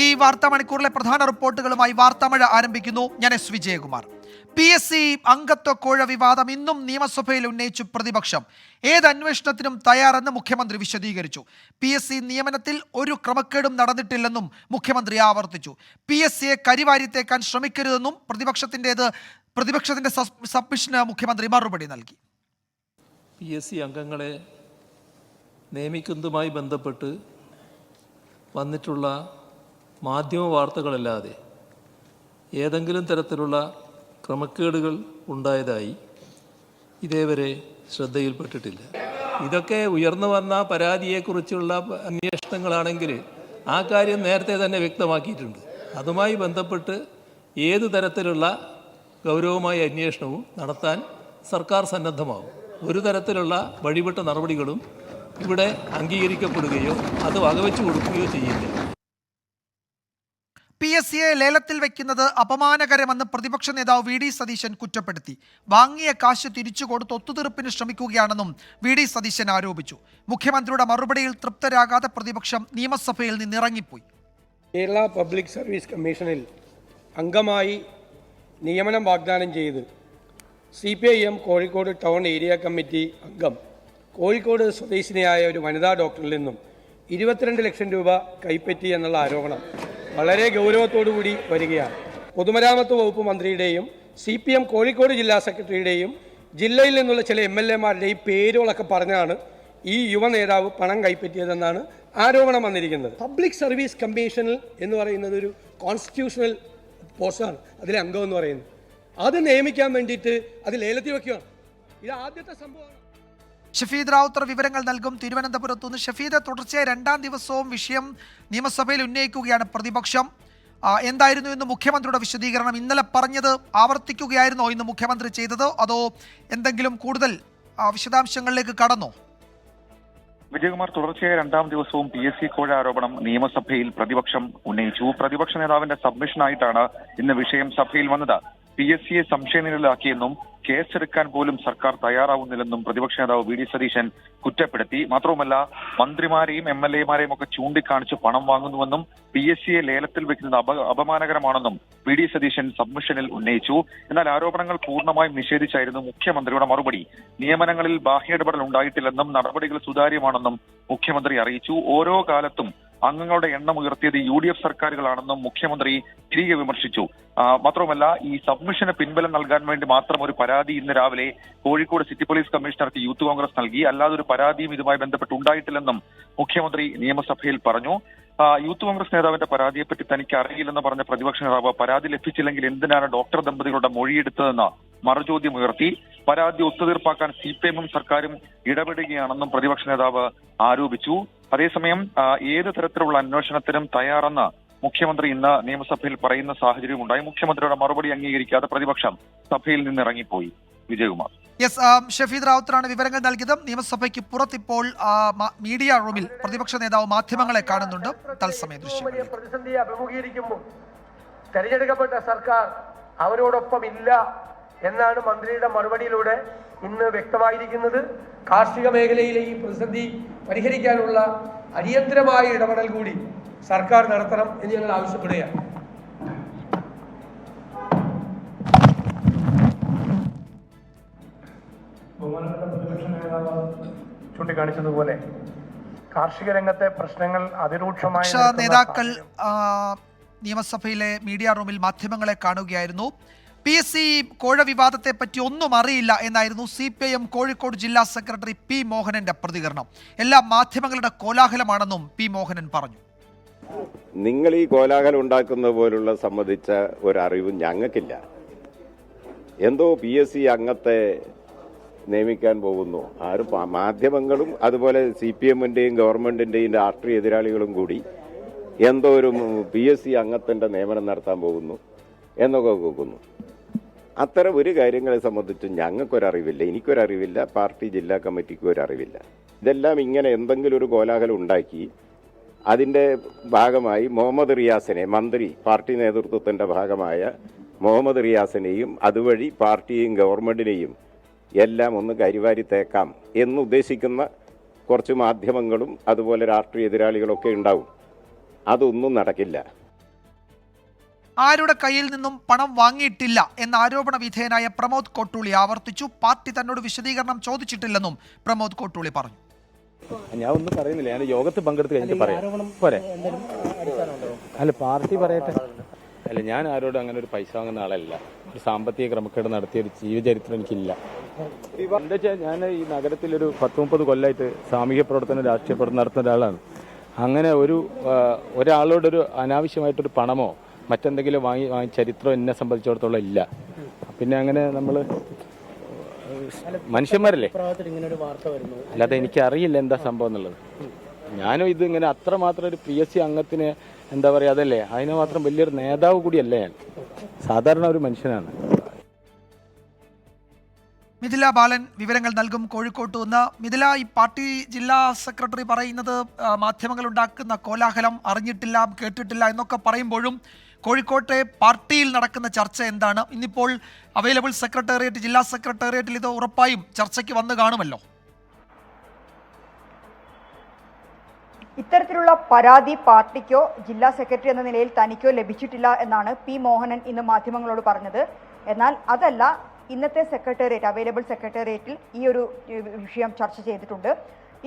ഈ വാർത്താ മണിക്കൂറിലെ പ്രധാന റിപ്പോർട്ടുകളുമായി വാർത്താമഴ ആരംഭിക്കുന്നു. ഞാൻ എസ് വിജയകുമാർ. PSC അംഗത്വ കോഴ വിവാദം ഇന്നും നിയമസഭയിൽ ഉന്നയിച്ചു പ്രതിപക്ഷം. ഏത് അന്വേഷണത്തിനും തയ്യാറെന്ന് മുഖ്യമന്ത്രി വിശദീകരിച്ചു. PSC നിയമനത്തിൽ ഒരു ക്രമക്കേടും നടന്നിട്ടില്ലെന്നും മുഖ്യമന്ത്രി ആവർത്തിച്ചു. PSCയെ കരിവാരിത്തേക്കാൻ ശ്രമിക്കരുതെന്നും പ്രതിപക്ഷത്തിന്റെ സബ്മിഷന് മുഖ്യമന്ത്രി മറുപടി നൽകി. PSC അംഗങ്ങളെ നിയമിക്കുന്നതുമായി ബന്ധപ്പെട്ട് വന്നിട്ടുള്ള മാധ്യമ വാർത്തകളല്ലാതെ ഏതെങ്കിലും തരത്തിലുള്ള ക്രമക്കേടുകൾ ഉണ്ടായതായി ഇതേവരെ ശ്രദ്ധയിൽപ്പെട്ടിട്ടില്ല. ഇതൊക്കെ ഉയർന്നു വന്ന പരാതിയെക്കുറിച്ചുള്ള അന്വേഷണങ്ങളാണെങ്കിൽ ആ കാര്യം നേരത്തെ തന്നെ വ്യക്തമാക്കിയിട്ടുണ്ട്. അതുമായി ബന്ധപ്പെട്ട് ഏത് തരത്തിലുള്ള ഗൗരവമായ അന്വേഷണവും നടത്താൻ സർക്കാർ സന്നദ്ധമാവും. ഒരു തരത്തിലുള്ള വഴിവിട്ട നടപടികളും ഇവിടെ അംഗീകരിക്കപ്പെടുകയോ അത് വകവെച്ചു കൊടുക്കുകയോ ചെയ്യില്ല. PSCയെ ലേലത്തിൽ വെക്കുന്നത് അപമാനകരമെന്ന് പ്രതിപക്ഷ നേതാവ് VD സതീശൻ കുറ്റപ്പെടുത്തി. വാങ്ങിയ കാശ് തിരിച്ചു കൊടുത്ത് ഒത്തുതീർപ്പിന് ശ്രമിക്കുകയാണെന്നും VD സതീശൻ ആരോപിച്ചു. മുഖ്യമന്ത്രിയുടെ മറുപടിയിൽ തൃപ്തരാകാതെ പ്രതിപക്ഷം നിയമസഭയിൽ നിന്നിറങ്ങിപ്പോയി. കേരള പബ്ലിക് സർവീസ് കമ്മീഷനിൽ അംഗമായി നിയമനം വാഗ്ദാനം ചെയ്ത് CPIM Kozhikode town area committee അംഗം കോഴിക്കോട് സ്വദേശിനിയായ ഒരു വനിതാ ഡോക്ടറിൽ നിന്നും 22 ലക്ഷം രൂപ കൈപ്പറ്റി എന്നുള്ള ആരോപണം വളരെ ഗൗരവത്തോടുകൂടി വരികയാണ്. പൊതുമരാമത്ത് വകുപ്പ് മന്ത്രിയുടെയും CPM കോഴിക്കോട് ജില്ലാ സെക്രട്ടറിയുടെയും ജില്ലയിൽ നിന്നുള്ള ചില MLA-മാരുടെയും പേരുകളൊക്കെ പറഞ്ഞാണ് ഈ യുവ നേതാവ് പണം കൈപ്പറ്റിയതെന്നാണ് ആരോപണം വന്നിരിക്കുന്നത്. പബ്ലിക് സർവീസ് കമ്മീഷനിൽ എന്ന് പറയുന്നത് ഒരു കോൺസ്റ്റിറ്റ്യൂഷണൽ പോസ്റ്റാണ്. അതിലെ അംഗം എന്ന് പറയുന്നത് അത് നിയമിക്കാൻ വേണ്ടിയിട്ട് അത് ലേലത്തിൽ വയ്ക്കുകയാണ്. ഇത് ആദ്യത്തെ സംഭവമാണ്. ഷഫീദ് റാവുത്തർ വിവരങ്ങൾ നൽകും. തിരുവനന്തപുരത്തു നിന്ന് ഷഫീദ്, തുടർച്ചയായി 2ാം ദിവസവും വിഷയം നിയമസഭയിൽ ഉന്നയിക്കുകയാണ് പ്രതിപക്ഷം. എന്തായിരുന്നു ഇന്ന് മുഖ്യമന്ത്രിയുടെ വിശദീകരണം? ഇന്നലെ പറഞ്ഞത് ആവർത്തിക്കുകയായിരുന്നോ ഇന്ന് മുഖ്യമന്ത്രി ചെയ്തത്, അതോ എന്തെങ്കിലും കൂടുതൽ വിശദാംശങ്ങളിലേക്ക് കടന്നോ? വിജയകുമാർ, തുടർച്ചയായ 2ാം ദിവസവും PSC കോഴ ആരോപണം നിയമസഭയിൽ പ്രതിപക്ഷം ഉന്നയിച്ചു. പ്രതിപക്ഷ നേതാവിന്റെ സബ്മിഷനായിട്ടാണ് ഇന്ന് വിഷയം സഭയിൽ വന്നത്. PSCയെ സംശയനിഴലാക്കിയെന്നും കേസെടുക്കാൻ പോലും സർക്കാർ തയ്യാറാവുന്നില്ലെന്നും പ്രതിപക്ഷ നേതാവ് VD സതീശൻ കുറ്റപ്പെടുത്തി. മാത്രവുമല്ല, മന്ത്രിമാരെയും MLA-മാരെയും ഒക്കെ ചൂണ്ടിക്കാണിച്ച് പണം വാങ്ങുന്നുവെന്നും PSCയെ ലേലത്തിൽ വെക്കുന്നത് അപമാനകരമാണെന്നും VD സതീശൻ സബ്മിഷനിൽ ഉന്നയിച്ചു. എന്നാൽ ആരോപണങ്ങൾ പൂർണ്ണമായും നിഷേധിച്ചായിരുന്നു മുഖ്യമന്ത്രിയുടെ മറുപടി. നിയമനങ്ങളിൽ ബാഹ്യ ഉണ്ടായിട്ടില്ലെന്നും നടപടികൾ സുതാര്യമാണെന്നും മുഖ്യമന്ത്രി അറിയിച്ചു. ഓരോ കാലത്തും അംഗങ്ങളുടെ എണ്ണം ഉയർത്തിയത് UDF സർക്കാരുകളാണെന്നും മുഖ്യമന്ത്രി തിരികെ വിമർശിച്ചു. മാത്രവുമല്ല, ഈ സബ്മിഷന് പിൻബലം നൽകാൻ വേണ്ടി മാത്രം ഒരു പരാതി ഇന്ന് രാവിലെ കോഴിക്കോട് സിറ്റി പോലീസ് കമ്മീഷണർക്ക് യൂത്ത് കോൺഗ്രസ് നൽകി. അല്ലാതെ ഒരു പരാതിയും ഇതുമായി ബന്ധപ്പെട്ട് ഉണ്ടായിട്ടില്ലെന്നും മുഖ്യമന്ത്രി നിയമസഭയിൽ പറഞ്ഞു. യൂത്ത് കോൺഗ്രസ് നേതാവിന്റെ പരാതിയെപ്പറ്റി തനിക്ക് അറിയില്ലെന്ന് പറഞ്ഞ പ്രതിപക്ഷ നേതാവ് പരാതി ലഭിച്ചില്ലെങ്കിൽ എന്തിനാണ് ഡോക്ടർ ദമ്പതികളുടെ മൊഴിയെടുത്തതെന്ന് മറുചോദ്യം ഉയർത്തി. പരാതി ഒത്തുതീർപ്പാക്കാൻ CPM സർക്കാരും ഇടപെടുകയാണെന്നും പ്രതിപക്ഷ നേതാവ് ആരോപിച്ചു. അതേസമയം ഏത് തരത്തിലുള്ള അന്വേഷണത്തിനും തയ്യാറെന്ന് മുഖ്യമന്ത്രി ഇന്ന് നിയമസഭയിൽ പറയുന്ന സാഹചര്യമുണ്ടായി. മുഖ്യമന്ത്രിയുടെ മറുപടി അംഗീകരിക്കാതെ പ്രതിപക്ഷം സഭയിൽ നിന്ന് ഇറങ്ങിപ്പോയി. വിജയകുമാർ. ഷഫീദ് റാവുത്തറാണ് വിവരങ്ങൾ നൽകിയത്. നിയമസഭയ്ക്ക് പുറത്തിപ്പോൾ മീഡിയ റൂമിൽ പ്രതിപക്ഷ നേതാവ് മാധ്യമങ്ങളെ കാണുന്നുണ്ട്. തത്സമയ ദൃശ്യം. പ്രതിസന്ധിയെ അഭിമുഖീകരിക്കുമ്പോൾ തെരഞ്ഞെടുക്കപ്പെട്ട സർക്കാർ അവരോടൊപ്പം ഇല്ല എന്നാണ് മന്ത്രിയുടെ മറുപടിയിലൂടെ ഇന്ന് വ്യക്തമായിരിക്കുന്നത്. കാർഷിക മേഖലയിലെ ഈ പ്രതിസന്ധി പരിഹരിക്കാനുള്ള അടിയന്തരമായ ഇടപെടൽ കൂടി സർക്കാർ നടത്തണം എന്ന് ഞങ്ങൾ ആവശ്യപ്പെടുകയാണ്. ബഹുമാനപ്പെട്ട പ്രതിപക്ഷ നേതാവ് ചൂണ്ടിക്കാണിച്ചതുപോലെ കാർഷിക രംഗത്തെ പ്രശ്നങ്ങൾ അതിരൂക്ഷമായ നേതാക്കൾ നിയമസഭയിലെ മീഡിയ റൂമിൽ മാധ്യമങ്ങളെ കാണുകയായിരുന്നു. PSC കോഴ വിവാദത്തെ പറ്റി ഒന്നും അറിയില്ല എന്നായിരുന്നു CPIM കോഴിക്കോട് ജില്ലാ സെക്രട്ടറി P മോഹനന്റെ പ്രതികരണം. എല്ലാ മാധ്യമങ്ങളുടെ കോലാഹലമാണെന്നും P മോഹനൻ പറഞ്ഞു. നിങ്ങൾ ഈ കോലാഹലം ഉണ്ടാക്കുന്ന പോലുള്ള സംബന്ധിച്ച ഒരറിവും ഞങ്ങൾക്കില്ല. എന്തോ PSC അംഗത്തെ നിയമിക്കാൻ പോകുന്നു. ആരും മാധ്യമങ്ങളും അതുപോലെ CPM-ന്റെയും ഗവൺമെന്റിന്റെയും രാഷ്ട്രീയ എതിരാളികളും കൂടി എന്തോ ഒരു PSC അംഗത്തിന്റെ നിയമനം നടത്താൻ പോകുന്നു എന്നൊക്കെ കേൾക്കുന്നു. അത്തരം ഒരു കാര്യങ്ങളെ സംബന്ധിച്ച് ഞങ്ങൾക്കൊരറിവില്ല, എനിക്കൊരറിവില്ല, പാർട്ടി ജില്ലാ കമ്മിറ്റിക്കും ഒരറിവില്ല. ഇതെല്ലാം ഇങ്ങനെ എന്തെങ്കിലും ഒരു കോലാഹലം ഉണ്ടാക്കി അതിൻ്റെ ഭാഗമായി മുഹമ്മദ് റിയാസിനെ, മന്ത്രി പാർട്ടി നേതൃത്വത്തിൻ്റെ ഭാഗമായ മുഹമ്മദ് റിയാസിനെയും അതുവഴി പാർട്ടിയെയും ഗവൺമെൻറ്റിനെയും എല്ലാം ഒന്ന് കരിവാരി തേക്കാം എന്നുദ്ദേശിക്കുന്ന കുറച്ച് മാധ്യമങ്ങളും അതുപോലെ രാഷ്ട്രീയ എതിരാളികളൊക്കെ ഉണ്ടാവും. അതൊന്നും നടക്കില്ല. ആരുടെ കയ്യിൽ നിന്നും പണം വാങ്ങിയിട്ടില്ല എന്ന ആരോപണ വിധേയനായ പ്രമോദ് കോട്ടൂളി ആവർത്തിച്ചു. പാർട്ടി തന്നോട് വിശദീകരണം ചോദിച്ചിട്ടില്ലെന്നും പ്രമോദ് കോട്ടൂളി പറഞ്ഞു. ഞാൻ ഒന്നും പറയുന്നില്ല, ഞാൻ യോഗത്തിൽ പങ്കെടുത്ത് കഴിഞ്ഞിട്ട് പറയാം. പോരെ, അല്ല പാർട്ടി പറയട്ടെ. അല്ല, ഞാൻ ആരോടും അങ്ങനെ ഒരു പൈസ വാങ്ങുന്ന ആളല്ല. ഒരു സാമ്പത്തിക ക്രമക്കേട് നടത്തിയ ഒരു ജീവചരിത്രം എനിക്കില്ല. എന്താ വെച്ചാൽ ഞാൻ ഈ നഗരത്തിലൊരു 10-30 കൊല്ലമായിട്ട് സാമൂഹ്യ പ്രവർത്തനം, രാഷ്ട്രീയ പ്രവർത്തനം നടത്തുന്ന ഒരാളാണ്. അങ്ങനെ ഒരാളോടൊരു അനാവശ്യമായിട്ടൊരു പണമോ മറ്റെന്തെങ്കിലും വാങ്ങി ചരിത്രം എന്നെ സംബന്ധിച്ചിടത്തോളം ഇല്ല. പിന്നെ അങ്ങനെ നമ്മൾ മനുഷ്യന്മാരല്ലേ, അല്ലാതെ എനിക്കറിയില്ല എന്താ സംഭവം എന്നുള്ളത്. ഞാനും ഇത് ഇങ്ങനെ അത്രമാത്രം ഒരു PSC അംഗത്തിന് എന്താ പറയുക, അതല്ലേ അതിന് മാത്രം വലിയൊരു നേതാവ് കൂടിയല്ല ഞാൻ, സാധാരണ ഒരു മനുഷ്യനാണ്. മിഥില ബാലൻ വിവരങ്ങൾ നൽകും കോഴിക്കോട്ട് നിന്ന്. മിഥില, ഈ പാർട്ടി ജില്ലാ സെക്രട്ടറി പറയുന്നത് മാധ്യമങ്ങൾ ഉണ്ടാക്കുന്ന കോലാഹലം അറിഞ്ഞിട്ടില്ല, കേട്ടിട്ടില്ല എന്നൊക്കെ പറയുമ്പോഴും കോഴിക്കോട്ടെ പാർട്ടിയിൽ നടക്കുന്ന ചർച്ച എന്താണ്? ഇന്നിപ്പോൾ അവൈലബിൾ സെക്രട്ടേറിയറ്റ്, ജില്ലാ സെക്രട്ടേറിയറ്റിൽ ഇത് ഉറപ്പായും ചർച്ചയ്ക്ക് വന്നു കാണുമല്ലോ. ഇത്തരത്തിലുള്ള പരാതി പാർട്ടിക്കോ ജില്ലാ സെക്രട്ടറി എന്ന നിലയിൽ തനിക്കോ ലഭിച്ചിട്ടില്ല എന്നാണ് പി മോഹനൻ ഇന്ന് മാധ്യമങ്ങളോട് പറഞ്ഞത്. എന്നാൽ അതല്ല, ഇന്നത്തെ സെക്രട്ടേറിയറ്റ്, അവൈലബിൾ സെക്രട്ടേറിയറ്റിൽ ഈ ഒരു വിഷയം ചർച്ച ചെയ്തിട്ടുണ്ട്.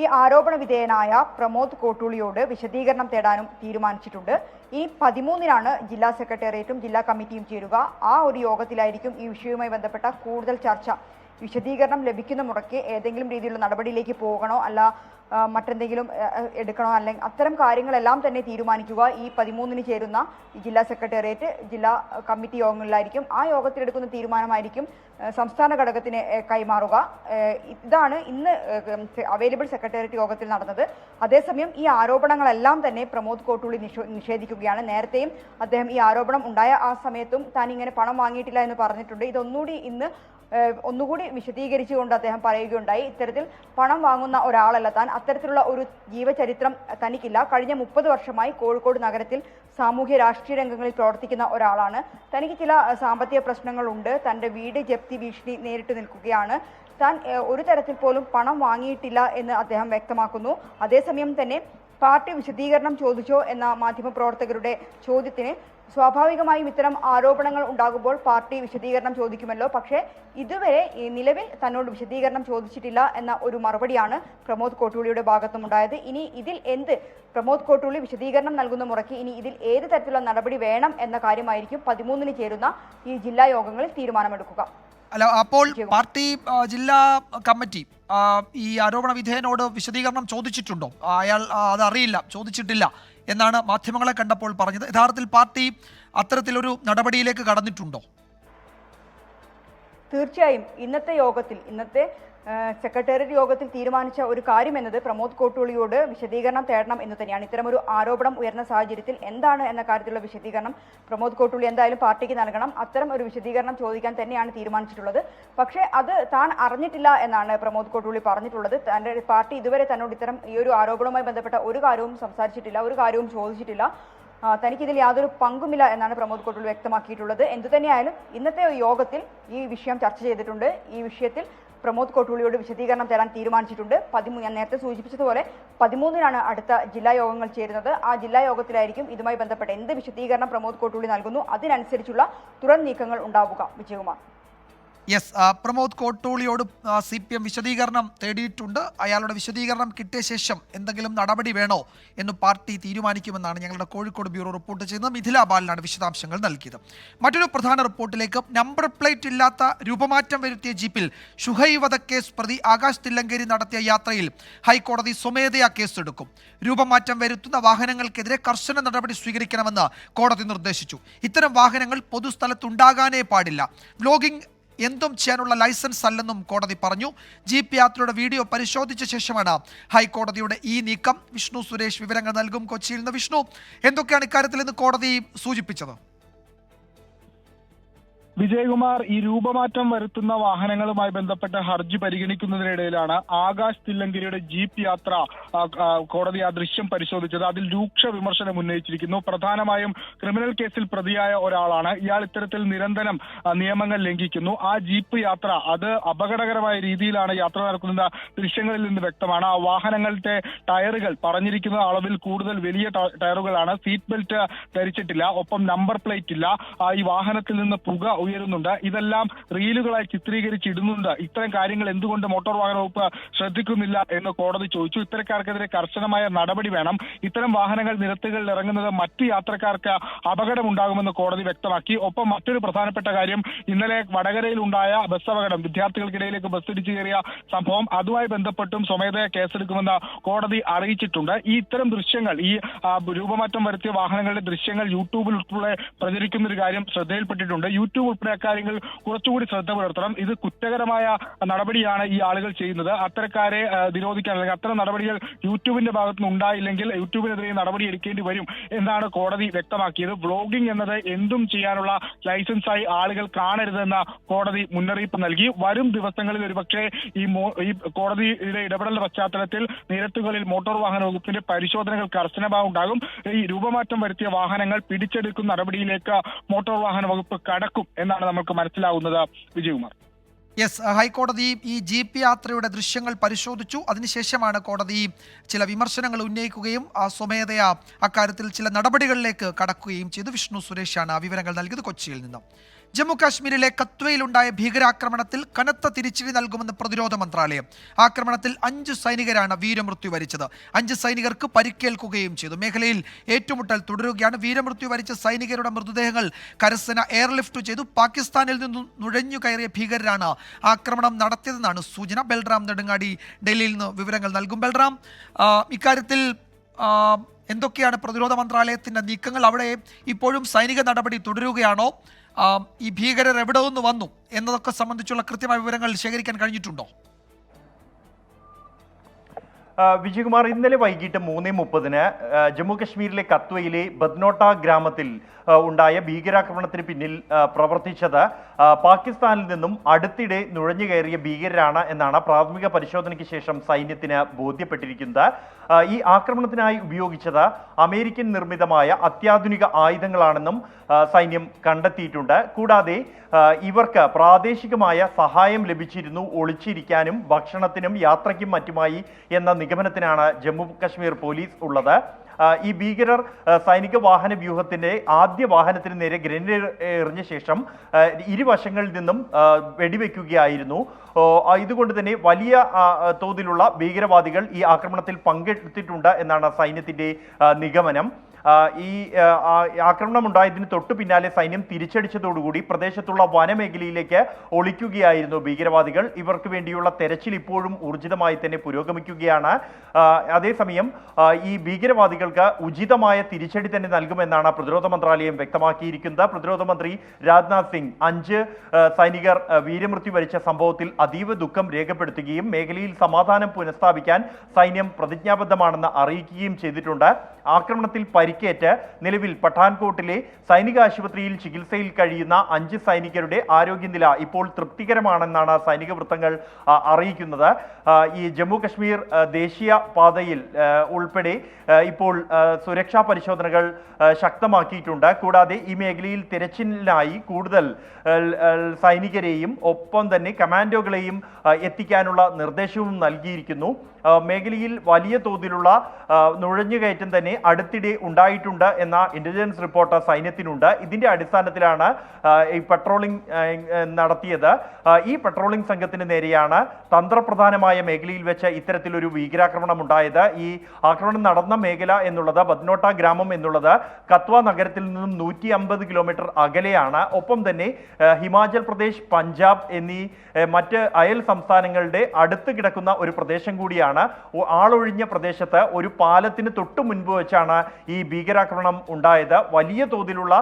ഈ ആരോപണ വിധേയനായ പ്രമോദ് കോട്ടൂളിയോട് വിശദീകരണം തേടാനും തീരുമാനിച്ചിട്ടുണ്ട്. ഈ 13-നാണ് ജില്ലാ സെക്രട്ടേറിയറ്റും ജില്ലാ കമ്മിറ്റിയും ചേരുക. ആ ഒരു യോഗത്തിലായിരിക്കും ഈ വിഷയവുമായി ബന്ധപ്പെട്ട കൂടുതൽ ചർച്ച. വിശദീകരണം ലഭിക്കുന്ന മുറയ്ക്ക് ഏതെങ്കിലും രീതിയിലുള്ള നടപടിയിലേക്ക് പോകണോ അല്ല മറ്റെന്തെങ്കിലും എടുക്കണോ, അല്ലെങ്കിൽ അത്തരം കാര്യങ്ങളെല്ലാം തന്നെ തീരുമാനിക്കുക ഈ 13-ന് ചേരുന്ന ജില്ലാ സെക്രട്ടേറിയറ്റ്, ജില്ലാ കമ്മിറ്റി യോഗങ്ങളിലായിരിക്കും. ആ യോഗത്തിലെടുക്കുന്ന തീരുമാനമായിരിക്കും സംസ്ഥാന ഘടകത്തിന് കൈമാറുക. ഇതാണ് ഇന്ന് അവൈലബിൾ സെക്രട്ടേറിയറ്റ് യോഗത്തിൽ നടന്നത്. അതേസമയം ഈ ആരോപണങ്ങളെല്ലാം തന്നെ പ്രമോദ് കോട്ടൂളി നിഷേധിക്കുകയാണ്. നേരത്തെയും അദ്ദേഹം ഈ ആരോപണം ഉണ്ടായ ആ സമയത്തും താൻ ഇങ്ങനെ പണം വാങ്ങിയിട്ടില്ല എന്ന് പറഞ്ഞിട്ടുണ്ട്. ഇതൊന്നുകൂടി ഇന്ന് ഒന്നുകൂടി വിശദീകരിച്ചുകൊണ്ട് അദ്ദേഹം പറയുകയുണ്ടായി, ഇത്തരത്തിൽ പണം വാങ്ങുന്ന ഒരാളല്ല താൻ, അത്തരത്തിലുള്ള ഒരു ജീവചരിത്രം തനിക്കില്ല. കഴിഞ്ഞ 30 വർഷമായി കോഴിക്കോട് നഗരത്തിൽ സാമൂഹ്യ രാഷ്ട്രീയ രംഗങ്ങളിൽ പ്രവർത്തിക്കുന്ന ഒരാളാണ്. തനിക്ക് ചില സാമ്പത്തിക പ്രശ്നങ്ങളുണ്ട്, തൻ്റെ വീട് ജപ്തി ഭീഷണി നേരിട്ട് നിൽക്കുകയാണ്, താൻ ഒരു തരത്തിൽ പോലും പണം വാങ്ങിയിട്ടില്ല എന്ന് അദ്ദേഹം വ്യക്തമാക്കുന്നു. അതേസമയം തന്നെ പാർട്ടി വിശദീകരണം ചോദിച്ചോ എന്ന മാധ്യമപ്രവർത്തകരുടെ ചോദ്യത്തിന് സ്വാഭാവികമായും ഇത്തരം ആരോപണങ്ങൾ ഉണ്ടാകുമ്പോൾ പാർട്ടി വിശദീകരണം ചോദിക്കുമല്ലോ. പക്ഷേ ഇതുവരെ നിലവിൽ തന്നോട് വിശദീകരണം ചോദിച്ചിട്ടില്ല എന്ന ഒരു മറുപടിയാണ് പ്രമോദ് കോട്ടൂളിയുടെ ഭാഗത്തുമുണ്ടായത്. ഇനി ഇതിൽ പ്രമോദ് കോട്ടൂളി വിശദീകരണം നൽകുന്ന മുറയ്ക്ക് ഇനി ഇതിൽ ഏത് തരത്തിലുള്ള നടപടി വേണം എന്ന കാര്യമായിരിക്കും 13-ന് ചേരുന്ന ഈ ജില്ലാ യോഗങ്ങളിൽ തീരുമാനമെടുക്കുക. അല്ല, അപ്പോൾ പാർട്ടി ജില്ലാ കമ്മിറ്റി ഈ ആരോപണ വിധേയനോട് വിശദീകരണം ചോദിച്ചിട്ടുണ്ടോ? അയാൾ അതറിയില്ല, ചോദിച്ചിട്ടില്ല എന്നാണ് മാധ്യമങ്ങളെ കണ്ടപ്പോൾ പറഞ്ഞത്. യഥാർത്ഥത്തിൽ പാർട്ടി അത്തരത്തിലൊരു നടപടിയിലേക്ക് കടന്നിട്ടുണ്ടോ? തീർച്ചയായും ഇന്നത്തെ സെക്രട്ടേറിയറ്റ് യോഗത്തിൽ തീരുമാനിച്ച ഒരു കാര്യം എന്നത് പ്രമോദ് കോട്ടൂളിയോട് വിശദീകരണം തേടണം എന്ന് തന്നെയാണ്. ഇത്തരമൊരു ആരോപണം ഉയർന്ന സാഹചര്യത്തിൽ എന്താണ് എന്ന കാര്യത്തിലുള്ള വിശദീകരണം പ്രമോദ് കോട്ടൂളി എന്തായാലും പാർട്ടിക്ക് നൽകണം. അത്തരം ഒരു വിശദീകരണം ചോദിക്കാൻ തന്നെയാണ് തീരുമാനിച്ചിട്ടുള്ളത്. പക്ഷേ അത് താൻ അറിഞ്ഞിട്ടില്ല എന്നാണ് പ്രമോദ് കോട്ടൂളി പറഞ്ഞിട്ടുള്ളത്. തൻ്റെ പാർട്ടി ഇതുവരെ തന്നോട് ഇത്തരം ഈ ഒരു ആരോപണവുമായി ബന്ധപ്പെട്ട ഒരു കാര്യവും സംസാരിച്ചിട്ടില്ല, ഒരു കാര്യവും ചോദിച്ചിട്ടില്ല, തനിക്കിതിൽ യാതൊരു പങ്കുമില്ല എന്നാണ് പ്രമോദ് കോട്ടൂളി വ്യക്തമാക്കിയിട്ടുള്ളത്. എന്തുതന്നെയായാലും ഇന്നത്തെ യോഗത്തിൽ ഈ വിഷയം ചർച്ച ചെയ്തിട്ടുണ്ട്. ഈ വിഷയത്തിൽ പ്രമോദ് കോട്ടൂളിയോട് വിശദീകരണം തേടാൻ തീരുമാനിച്ചിട്ടുണ്ട്. ഞാൻ നേരത്തെ സൂചിപ്പിച്ചതുപോലെ 13-നാണ് അടുത്ത ജില്ലാ യോഗങ്ങൾ ചേരുന്നത്. ആ ജില്ലാ യോഗത്തിലായിരിക്കും ഇതുമായി ബന്ധപ്പെട്ട എന്ത് വിശദീകരണം പ്രമോദ് കോട്ടൂളി നൽകുന്നു അതിനനുസരിച്ചുള്ള തുടർ നീക്കങ്ങൾ ഉണ്ടാവുക. വിജയകുമാർ. യെസ്, പ്രമോദ് കോട്ടൂളിയോട് CPM വിശദീകരണം തേടിയിട്ടുണ്ട്. അയാളുടെ വിശദീകരണം കിട്ടിയ ശേഷം എന്തെങ്കിലും നടപടി വേണോ എന്ന് പാർട്ടി തീരുമാനിക്കുമെന്നാണ് ഞങ്ങളുടെ കോഴിക്കോട് ബ്യൂറോ റിപ്പോർട്ട് ചെയ്യുന്നത്. മിഥില ബാലനാണ് വിശദാംശങ്ങൾ നൽകിയത്. മറ്റൊരു പ്രധാന റിപ്പോർട്ടിലേക്ക്. നമ്പർ പ്ലേറ്റ് ഇല്ലാത്ത രൂപമാറ്റം വരുത്തിയ ജീപ്പിൽ ഷുഹൈബ് വധക്കേസ് പ്രതി ആകാശ് തില്ലങ്കേരി നടത്തിയ യാത്രയിൽ ഹൈക്കോടതി സ്വമേധയാ കേസെടുക്കും. രൂപമാറ്റം വരുത്തുന്ന വാഹനങ്ങൾക്കെതിരെ കർശന നടപടി സ്വീകരിക്കണമെന്ന് കോടതി നിർദ്ദേശിച്ചു. ഇത്തരം വാഹനങ്ങൾ പൊതുസ്ഥലത്തുണ്ടാകാനേ പാടില്ല. വ്ലോഗിംഗ് എന്തും ചെയ്യാനുള്ള ലൈസൻസ് അല്ലെന്നും കോടതി പറഞ്ഞു. ജീപ്പ് യാത്രയുടെ വീഡിയോ പരിശോധിച്ച ശേഷമാണ് ഹൈക്കോടതിയുടെ ഈ നീക്കം. വിഷ്ണു സുരേഷ് വിവരങ്ങൾ നൽകും കൊച്ചിയിൽ നിന്ന്. വിഷ്ണു, എന്തൊക്കെയാണ് ഇക്കാര്യത്തിൽ ഇന്ന് കോടതി സൂചിപ്പിച്ചത്? വിജയകുമാർ, ഈ രൂപമാറ്റം വരുത്തുന്ന വാഹനങ്ങളുമായി ബന്ധപ്പെട്ട ഹർജി പരിഗണിക്കുന്നതിനിടയിലാണ് ആകാശ് തില്ലങ്കരിയുടെ ജീപ്പ് യാത്ര കോടതി ആ ദൃശ്യം പരിശോധിച്ചത്. അതിൽ രൂക്ഷ വിമർശനം ഉന്നയിച്ചിരിക്കുന്നു. പ്രധാനമായും ക്രിമിനൽ കേസിൽ പ്രതിയായ ഒരാളാണ് ഇയാൾ. ഇത്തരത്തിൽ നിരന്തരം നിയമങ്ങൾ ലംഘിക്കുന്നു. ആ ജീപ്പ് യാത്ര അത് അപകടകരമായ രീതിയിലാണ് യാത്ര നടക്കുന്ന ദൃശ്യങ്ങളിൽ നിന്ന് വ്യക്തമാണ്. ആ വാഹനങ്ങളുടെ ടയറുകൾ പറഞ്ഞിരിക്കുന്ന അളവിൽ കൂടുതൽ വലിയ ടയറുകളാണ്. സീറ്റ് ബെൽറ്റ് ധരിച്ചിട്ടില്ല, ഒപ്പം നമ്പർ പ്ലേറ്റ് ഇല്ല. ഈ വാഹനത്തിൽ നിന്ന് പുക ഉയരുന്നുണ്ട്. ഇതെല്ലാം റീലുകളായി ചിത്രീകരിച്ചിടുന്നുണ്ട്. ഇത്തരം കാര്യങ്ങൾ എന്തുകൊണ്ട് മോട്ടോർ വാഹന വകുപ്പ് ശ്രദ്ധിക്കുന്നില്ല എന്ന് കോടതി ചോദിച്ചു. ഇത്തരക്കാർക്കെതിരെ കർശനമായ നടപടി വേണം. ഇത്തരം വാഹനങ്ങൾ നിരത്തുകളിൽ ഇറങ്ങുന്നത് മറ്റു യാത്രക്കാർക്ക് അപകടമുണ്ടാകുമെന്ന് കോടതി വ്യക്തമാക്കി. ഒപ്പം മറ്റൊരു പ്രധാനപ്പെട്ട കാര്യം, ഇന്നലെ വടകരയിൽ ഉണ്ടായ ബസ് അപകടം, വിദ്യാർത്ഥികൾക്കിടയിലേക്ക് ബസ് ഇടിച്ചു കയറിയ സംഭവം, അതുമായി ബന്ധപ്പെട്ടും സ്വമേധയാ കേസെടുക്കുമെന്ന് കോടതി അറിയിച്ചിട്ടുണ്ട്. ഈ ഇത്തരം ദൃശ്യങ്ങൾ, ഈ രൂപമാറ്റം വരുത്തിയ വാഹനങ്ങളുടെ ദൃശ്യങ്ങൾ യൂട്യൂബിൽ ഉൾപ്പെടെ പ്രചരിക്കുന്ന ഒരു കാര്യം ശ്രദ്ധയിൽപ്പെട്ടിട്ടുണ്ട്. യൂട്യൂബ് ഉൾപ്പെടെ അക്കാര്യങ്ങൾ കുറച്ചുകൂടി ശ്രദ്ധ പുലർത്തണം. ഇത് കുറ്റകരമായ നടപടിയാണ് ഈ ആളുകൾ ചെയ്യുന്നത്. അത്തരക്കാരെ നിരോധിക്കാൻ, അല്ലെങ്കിൽ അത്തരം നടപടികൾ യൂട്യൂബിന്റെ ഭാഗത്തുനിന്ന് ഉണ്ടായില്ലെങ്കിൽ യൂട്യൂബിനെതിരെ നടപടി എടുക്കേണ്ടി വരും എന്നാണ് കോടതി വ്യക്തമാക്കിയത്. വ്ലോഗിംഗ് എന്നത് എന്തും ചെയ്യാനുള്ള ലൈസൻസായി ആളുകൾ കാണരുതെന്ന കോടതി മുന്നറിയിപ്പ് നൽകി. വരും ദിവസങ്ങളിൽ ഒരുപക്ഷെ ഈ കോടതിയുടെ ഇടപെടലിന്റെ പശ്ചാത്തലത്തിൽ നിരത്തുകളിൽ മോട്ടോർ വാഹന വകുപ്പിന്റെ പരിശോധനകൾ കർശനമായുണ്ടാകും. ഈ രൂപമാറ്റം വരുത്തിയ വാഹനങ്ങൾ പിടിച്ചെടുക്കുന്ന നടപടിയിലേക്ക് മോട്ടോർ വാഹന വകുപ്പ് കടക്കും എന്നാണ് നമുക്ക് മനസ്സിലാവുന്നത്. വിജയകുമാർ. യെസ്, ഹൈക്കോടതി ഈ ജീപ്പ് യാത്രയുടെ ദൃശ്യങ്ങൾ പരിശോധിച്ചു. അതിനുശേഷമാണ് കോടതി ചില വിമർശനങ്ങൾ ഉന്നയിക്കുകയും സ്വമേധയാ അക്കാര്യത്തിൽ ചില നടപടികളിലേക്ക് കടക്കുകയും ചെയ്തു. വിഷ്ണു സുരേഷാണ് വിവരങ്ങൾ നൽകിയത് കൊച്ചിയിൽ നിന്നും. ജമ്മു കാശ്മീരിലെ കത്വയിലുണ്ടായ ഭീകരാക്രമണത്തിൽ കനത്ത തിരിച്ചടി നൽകുമെന്ന് പ്രതിരോധ മന്ത്രാലയം. ആക്രമണത്തിൽ 5 സൈനികരാണ് വീരമൃത്യു വരിച്ചത്. 5 സൈനികർക്ക് പരിക്കേൽക്കുകയും ചെയ്തു. മേഖലയിൽ ഏറ്റുമുട്ടൽ തുടരുകയാണ്. വീരമൃത്യു വരിച്ച സൈനികരുടെ മൃതദേഹങ്ങൾ കരസേന എയർലിഫ്റ്റ് ചെയ്തു. പാകിസ്ഥാനിൽ നിന്നും നുഴഞ്ഞു കയറിയ ഭീകരരാണ് ആക്രമണം നടത്തിയതെന്നാണ് സൂചന. ബൽറാം നെടുങ്ങാടി ഡൽഹിയിൽ നിന്ന് വിവരങ്ങൾ നൽകും. ബൽറാം, ഇക്കാര്യത്തിൽ എന്തൊക്കെയാണ് പ്രതിരോധ മന്ത്രാലയത്തിൻ്റെ നീക്കങ്ങൾ? അവിടെ ഇപ്പോഴും സൈനിക നടപടി തുടരുകയാണോ? ഈ ഭീകരർ എവിടെ നിന്ന് വന്നു എന്നതൊക്കെ സംബന്ധിച്ചുള്ള കൃത്യമായ വിവരങ്ങൾ ശേഖരിക്കാൻ കഴിഞ്ഞിട്ടുണ്ടോ? വിജയകുമാർ, ഇന്നലെ വൈകിട്ട് 3:30 ജമ്മു കശ്മീരിലെ കത്വയിലെ ബദ്നോട്ട ഗ്രാമത്തിൽ ഉണ്ടായ ഭീകരാക്രമണത്തിന് പിന്നിൽ പ്രവർത്തിച്ചത് പാകിസ്ഥാനിൽ നിന്നും അടുത്തിടെ നുഴഞ്ഞു കയറിയ ഭീകരരാണ് എന്നാണ് പ്രാഥമിക പരിശോധനയ്ക്ക് ശേഷം സൈന്യത്തിന് ബോധ്യപ്പെട്ടിരിക്കുന്നത്. ഈ ആക്രമണത്തിനായി ഉപയോഗിച്ചത് അമേരിക്കൻ നിർമ്മിതമായ അത്യാധുനിക ആയുധങ്ങളാണെന്നും സൈന്യം കണ്ടെത്തിയിട്ടുണ്ട്. കൂടാതെ ഇവർക്ക് പ്രാദേശികമായ സഹായം ലഭിച്ചിരുന്നു ഒളിച്ചിരിക്കാനും ഭക്ഷണത്തിനും യാത്രയ്ക്കും മറ്റുമായി എന്ന നിഗമനത്തിനാണ് ജമ്മു കശ്മീർ പോലീസ് ഉള്ളത്. ഈ ഭീകരർ സൈനിക വാഹന വ്യൂഹത്തിന്റെ ആദ്യ വാഹനത്തിന് നേരെ ഗ്രനേഡ് എറിഞ്ഞ ശേഷം ഇരുവശങ്ങളിൽ നിന്നും വെടിവെക്കുകയായിരുന്നു. ഇതുകൊണ്ട് തന്നെ വലിയ തോതിലുള്ള ഭീകരവാദികൾ ഈ ആക്രമണത്തിൽ പങ്കെടുത്തിട്ടുണ്ട് എന്നാണ് സൈന്യത്തിന്റെ നിഗമനം. ഈ ആക്രമണം ഉണ്ടായതിന് തൊട്ടു പിന്നാലെ സൈന്യം തിരിച്ചടിച്ചതോടുകൂടി പ്രദേശത്തുള്ള വനമേഖലയിലേക്ക് ഒളിക്കുകയായിരുന്നു ഭീകരവാദികൾ. ഇവർക്ക് വേണ്ടിയുള്ള തെരച്ചിൽ ഇപ്പോഴും ഊർജിതമായി തന്നെ പുരോഗമിക്കുകയാണ്. അതേസമയം ഈ ഭീകരവാദികൾക്ക് ഉചിതമായ തിരിച്ചടി തന്നെ നൽകുമെന്നാണ് പ്രതിരോധ മന്ത്രാലയം വ്യക്തമാക്കിയിരിക്കുന്നത്. പ്രതിരോധ മന്ത്രി രാജ്നാഥ് സിംഗ് 5 സൈനികർ വീരമൃത്യു വരിച്ച സംഭവത്തിൽ അതീവ ദുഃഖം രേഖപ്പെടുത്തുകയും മേഖലയിൽ സമാധാനം പുനഃസ്ഥാപിക്കാൻ സൈന്യം പ്രതിജ്ഞാബദ്ധമാണെന്ന് അറിയിക്കുകയും ചെയ്തിട്ടുണ്ട്. ആക്രമണത്തിൽ പരിക്കേറ്റ് നിലവിൽ പഠാൻകോട്ടിലെ സൈനിക ആശുപത്രിയിൽ ചികിത്സയിൽ കഴിയുന്ന 5 സൈനികരുടെ ആരോഗ്യനില ഇപ്പോൾ തൃപ്തികരമാണെന്നാണ് സൈനിക വൃത്തങ്ങൾ അറിയിക്കുന്നത്. ഈ ജമ്മു കശ്മീർ ദേശീയ പാതയിൽ ഉൾപ്പെടെ ഇപ്പോൾ സുരക്ഷാ പരിശോധനകൾ ശക്തമാക്കിയിട്ടുണ്ട്. കൂടാതെ ഈ മേഖലയിൽ തിരച്ചിലിനായി കൂടുതൽ സൈനികരെയും ഒപ്പം തന്നെ കമാൻഡോകളെയും എത്തിക്കാനുള്ള നിർദ്ദേശവും നൽകിയിരിക്കുന്നു. മേഖലയിൽ വലിയ തോതിലുള്ള നുഴഞ്ഞുകയറ്റം തന്നെ അടുത്തിടെ ഉണ്ടായിട്ടുണ്ട് എന്ന ഇന്റലിജൻസ് റിപ്പോർട്ട് സൈന്യത്തിനുണ്ട്. ഇതിന്റെ അടിസ്ഥാനത്തിലാണ് ഈ പെട്രോളിംഗ് നടത്തിയത്. ഈ പെട്രോളിംഗ് സംഘത്തിന് നേരെയാണ് തന്ത്രപ്രധാനമായ മേഖലയിൽ വെച്ച് ഇത്തരത്തിലൊരു ഭീകരാക്രമണം ഉണ്ടായത്. ഈ ആക്രമണം നടന്ന മേഖല എന്നുള്ളത് ബദ്നോട്ട ഗ്രാമം എന്നുള്ളത് കത്വ നഗരത്തിൽ നിന്നും 150 കിലോമീറ്റർ അകലെയാണ്. ഒപ്പം തന്നെ ഹിമാചൽ പ്രദേശ്, പഞ്ചാബ് എന്നീ മറ്റ് അയൽ സംസ്ഥാനങ്ങളുടെ അടുത്ത് കിടക്കുന്ന ഒരു പ്രദേശം കൂടിയാണ്. ആളൊഴിഞ്ഞ പ്രദേശത്ത് ഒരു പാലത്തിന് തൊട്ടു മുൻപ് വെച്ചാണ് ഈ ഭീകരാക്രമണം ഉണ്ടായത്. വലിയ തോതിലുള്ള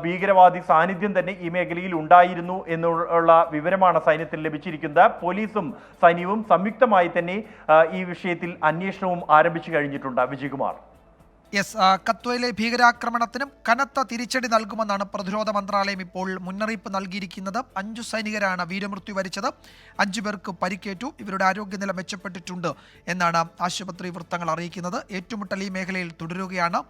ഭീകരവാദി സാന്നിധ്യം തന്നെ ഈ മേഖലയിൽ ഉണ്ടായിരുന്നു എന്നുള്ള വിവരമാണ് സൈന്യത്തിന് ലഭിച്ചിരിക്കുന്നത്. പോലീസും സൈന്യവും സംയുക്തമായി തന്നെ ഈ വിഷയത്തിൽ അന്വേഷണവും ആരംഭിച്ചു കഴിഞ്ഞിട്ടുണ്ട്. വിജയകുമാർ. യെസ്, കത്വയിലെ ഭീകരാക്രമണത്തിനും കനത്ത തിരിച്ചടി നൽകുമെന്നാണ് പ്രതിരോധ മന്ത്രാലയം ഇപ്പോൾ മുന്നറിയിപ്പ് നൽകിയിരിക്കുന്നത്. 5 സൈനികരാണ് വീരമൃത്യു വരിച്ചത്, 5 പേർക്ക് പരിക്കേറ്റു. ഇവരുടെ ആരോഗ്യനില മെച്ചപ്പെട്ടിട്ടുണ്ട് എന്നാണ് ആശുപത്രി വൃത്തങ്ങൾ അറിയിക്കുന്നത്. ഏറ്റുമുട്ടൽ ഈ മേഖലയിൽ തുടരുകയാണ്.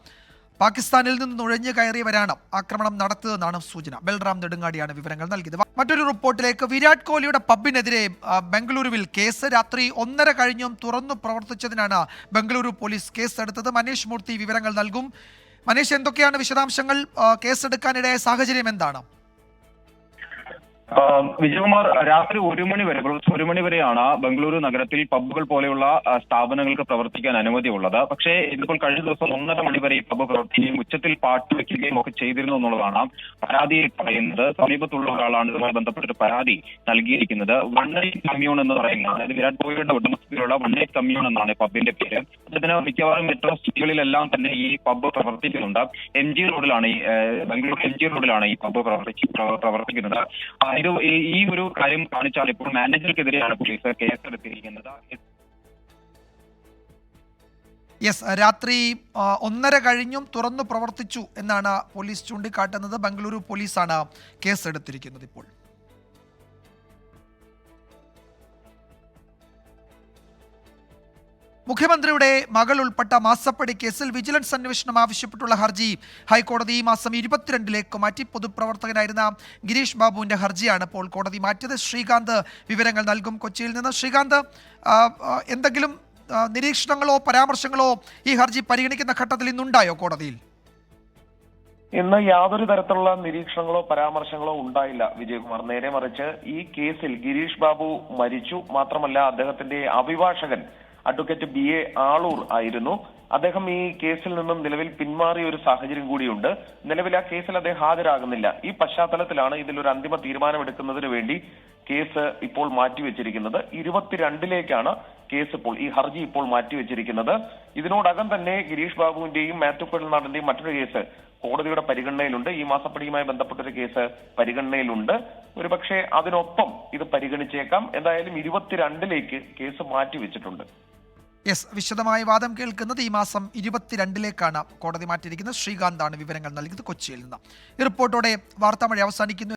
പാകിസ്ഥാനിൽ നിന്ന് നുഴഞ്ഞു കയറിയവരാണ് ആക്രമണം നടത്തിയതെന്നാണ് സൂചന. ബൽറാം നെടുങ്ങാടിയാണ് വിവരങ്ങൾ നൽകിയത്. മറ്റൊരു റിപ്പോർട്ടിലേക്ക്. വിരാട് കോഹ്ലിയുടെ പബ്ബിനെതിരെ ബംഗളൂരുവിൽ കേസ്. രാത്രി 1:30 കഴിഞ്ഞും തുറന്നു പ്രവർത്തിച്ചതിനാണ് ബംഗളൂരു പോലീസ് കേസെടുത്തത്. മനീഷ് മൂർത്തി വിവരങ്ങൾ നൽകും. മനീഷ്, എന്തൊക്കെയാണ് വിശദാംശങ്ങൾ? കേസെടുക്കാനിടയായ സാഹചര്യം എന്താണ്? വിജയകുമാർ, രാത്രി 1 മണി വരെ, 1 മണി വരെയാണ് ബംഗളൂരു നഗരത്തിൽ പബ്ബുകൾ പോലെയുള്ള സ്ഥാപനങ്ങൾക്ക് പ്രവർത്തിക്കാൻ അനുമതിയുള്ളത്. പക്ഷേ ഇതിപ്പോൾ കഴിഞ്ഞ ദിവസം 1:30 മണി വരെ ഈ പബ്ബ് പ്രവർത്തിക്കുകയും ഉച്ചത്തിൽ പാട്ട് വെക്കുകയും ഒക്കെ ചെയ്തിരുന്നു എന്നുള്ളതാണ് പരാതിയിൽ പറയുന്നത്. സമീപത്തുള്ള ഒരാളാണ് ഇതുമായി ബന്ധപ്പെട്ടൊരു പരാതി നൽകിയിരിക്കുന്നത്. വൺ നൈറ്റ് കമ്മ്യൂൺ എന്ന് പറയുന്നത്, അതായത് വിരാട് കോഹ്ലിയുടെ ഉടമസ്ഥതയിലുള്ള വൺ നൈറ്റ് കമ്മ്യൂൺ എന്നാണ് പബ്ബിന്റെ പേര്. അതിന് മിക്കവാറും മെട്രോ സിറ്റികളിലെല്ലാം തന്നെ ഈ പബ്ബ് പ്രവർത്തിക്കുന്നുണ്ട്. MG റോഡിലാണ് ബംഗളൂരു MG റോഡിലാണ് ഈ പബ്ബ് പ്രവർത്തിക്കുന്നത്. ഈ ഒരു കാര്യം കാണിച്ചാൽ ഇപ്പോൾ മാനേജർക്കെതിരെയാണ് പോലീസ് കേസെടുത്തിരിക്കുന്നത്. യെസ്, രാത്രി 1:30 കഴിഞ്ഞും തുറന്നു പ്രവർത്തിച്ചു എന്നാണ് പോലീസ് ചൂണ്ടിക്കാട്ടുന്നത്. ബംഗളൂരു പോലീസാണ് കേസെടുത്തിരിക്കുന്നത്. ഇപ്പോൾ മുഖ്യമന്ത്രിയുടെ മകൾ ഉൾപ്പെട്ട മാസപ്പടി കേസിൽ വിജിലൻസ് അന്വേഷണം ആവശ്യപ്പെട്ടുള്ള ഹർജി ഹൈക്കോടതി ഈ മാസം 22 മാറ്റി. പൊതുപ്രവർത്തകനായിരുന്ന ഗിരീഷ് ബാബുവിന്റെ ഹർജിയാണ് ഇപ്പോൾ കോടതി മാറ്റിയത്. ശ്രീകാന്ത് വിവരങ്ങൾ നൽകും കൊച്ചിയിൽ നിന്ന്. ശ്രീകാന്ത്, എന്തെങ്കിലും നിരീക്ഷണങ്ങളോ പരാമർശങ്ങളോ ഈ ഹർജി പരിഗണിക്കുന്ന ഘട്ടത്തിൽ ഇന്നുണ്ടായോ കോടതിയിൽ? ഇന്ന് യാതൊരു തരത്തിലുള്ള നിരീക്ഷണങ്ങളോ പരാമർശങ്ങളോ ഉണ്ടായില്ല വിജയകുമാർ. നേരെ മറിച്ച് ഈ കേസിൽ ഗിരീഷ് ബാബു മരിച്ചു. മാത്രമല്ല, അദ്ദേഹത്തിന്റെ അഭിഭാഷകൻ അഡ്വക്കേറ്റ് BA ആളൂർ ആയിരുന്നു. അദ്ദേഹം ഈ കേസിൽ നിന്നും നിലവിൽ പിന്മാറിയ ഒരു സാഹചര്യം കൂടിയുണ്ട്. നിലവിൽ ആ കേസിൽ അദ്ദേഹം ഹാജരാകുന്നില്ല. ഈ പശ്ചാത്തലത്തിലാണ് ഇതിലൊരു അന്തിമ തീരുമാനമെടുക്കുന്നതിന് വേണ്ടി കേസ് ഇപ്പോൾ മാറ്റിവെച്ചിരിക്കുന്നത്. 22 കേസ് ഇപ്പോൾ, ഈ ഹർജി ഇപ്പോൾ മാറ്റിവെച്ചിരിക്കുന്നത്. ഇതിനോടകം തന്നെ ഗിരീഷ് ബാബുവിന്റെയും മാത്യു കുഴൽനാടന്റെയും മറ്റൊരു കേസ് കോടതിയുടെ പരിഗണനയിലുണ്ട്. ഈ മാസപ്പടിയുമായി ബന്ധപ്പെട്ടൊരു കേസ് പരിഗണനയിലുണ്ട്. ഒരുപക്ഷെ അതിനൊപ്പം ഇത് പരിഗണിച്ചേക്കാം. എന്തായാലും 22 കേസ് മാറ്റിവെച്ചിട്ടുണ്ട്. യെസ്, വിശദമായ വാദം കേൾക്കുന്നത് ഈ മാസം 22 കോടതി മാറ്റിയിരിക്കുന്നത്. ശ്രീകാന്താണ് വിവരങ്ങൾ നൽകിയത് കൊച്ചിയിൽ നിന്ന്. ഈ റിപ്പോർട്ടോടെ വാർത്താമഴ അവസാനിക്കുന്നു.